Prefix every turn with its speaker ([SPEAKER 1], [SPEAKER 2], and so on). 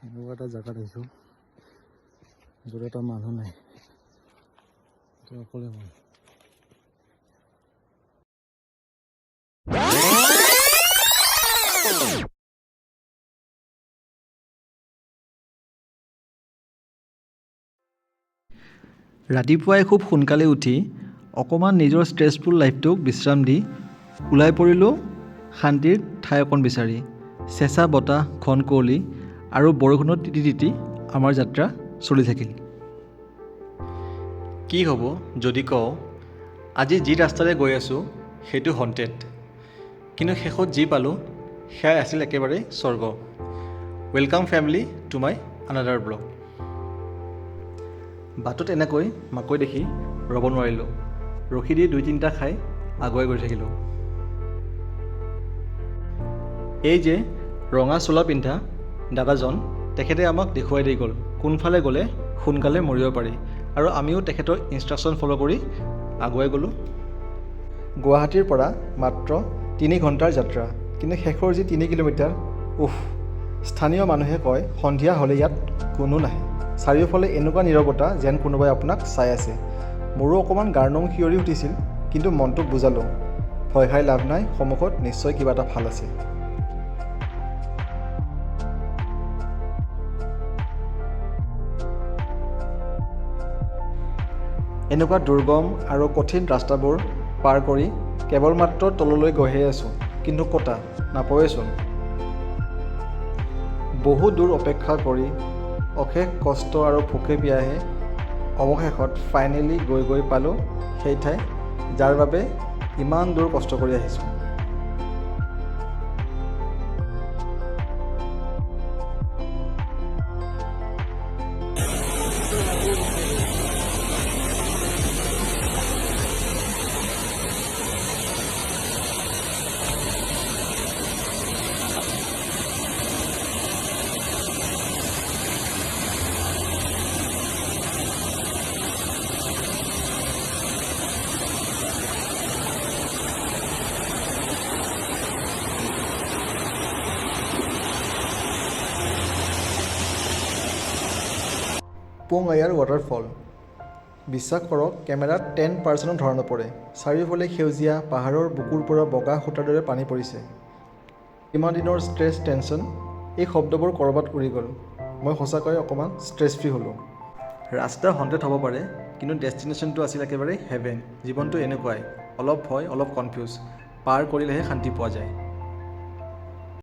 [SPEAKER 1] এনেকুৱা এটা জেগাত আহিছোঁ য'ত এটা মানুহ নাই, অকলে মই।
[SPEAKER 2] ৰাতিপুৱাই খুব সোনকালে উঠি অকণমান নিজৰ ষ্ট্ৰেছফুল লাইফটোক বিশ্ৰাম দি ওলাই পৰিলোঁ শান্তিৰ ঠাই অকণ বিচাৰি। চেঁচা বতাহ, ঘন কুঁৱলী আৰু বৰষুণত তিতি তিতি আমাৰ যাত্ৰা চলি থাকিল। কি হ'ব যদি কওঁ আজি যি ৰাস্তাৰে গৈ আছোঁ সেইটো হণ্টেড, কিন্তু শেষত যি পালোঁ সেয়াই আছিল একেবাৰে স্বৰ্গ। Welcome family to my another blog. বাটত এনেকৈ মাকৈ দেখি ৰ'ব নোৱাৰিলোঁ, ৰখি দি 2-3টা খাই আগুৱাই গৈ থাকিলোঁ। এই যে ৰঙা চোলা পিন্ধা দাদাজন, তেখেতে আমাক দেখুৱাই দি গ'ল কোনফালে গ'লে সোনকালে মৰিব পাৰি, আৰু আমিও তেখেতৰ ইনষ্ট্ৰাকশ্যন ফ'ল' কৰি আগুৱাই গ'লোঁ। গুৱাহাটীৰ পৰা মাত্ৰ 3 ঘণ্টাৰ যাত্ৰা, কিন্তু শেষৰ যি 3 কিলোমিটাৰ, স্থানীয় মানুহে কয় সন্ধিয়া হ'লে ইয়াত কোনো নাহে। চাৰিওফালে এনেকুৱা নীৰৱতা যেন কোনোবাই আপোনাক চাই আছে। মোৰো অকণমান গাৰ নোম শিয়ৰি উঠিছিল, কিন্তু মনটোক বুজালোঁ ভয় খাই লাভ নাই, সন্মুখত নিশ্চয় কিবা এটা ভাল আছে। এনেকুৱা দুৰ্গম আৰু কঠিন ৰাস্তাবোৰ পাৰ কৰি কেৱল মাত্ৰ তললৈ গৈহে আছোঁ, কিন্তু ক'তা নাপাওঁৱেচোন। বহু দূৰ অপেক্ষা কৰি অশেষ কষ্ট আৰু ভোকে পিয়াহে অৱশেষত ফাইনেলি গৈ পালোঁ সেই ঠাই যাৰ বাবে ইমান দূৰ কষ্ট কৰি আহিছোঁ। পোংআয়াৰ ৱাটাৰফল। বিশ্বাস কৰক কেমেৰাত 10% ধৰা নপৰে। চাৰিওফালে সেউজীয়া, পাহাৰৰ বুকুৰ পৰা বগা সূতাৰ দৰে পানী পৰিছে। ইমান দিনৰ ষ্ট্ৰেছ টেনশ্যন এই শব্দবোৰ ক'ৰবাত উৰি গ'ল। মই সঁচাকৈ অকণমান ষ্ট্ৰেছ ফ্ৰী হ'লোঁ। ৰাস্তা হণ্টেড হ'ব পাৰে, কিন্তু ডেষ্টিনেশ্যনটো আছিল একেবাৰে হেভেন। জীৱনটো এনেকুৱাই, অলপ ভয়, অলপ কনফিউজ, পাৰ কৰিলেহে শান্তি পোৱা যায়।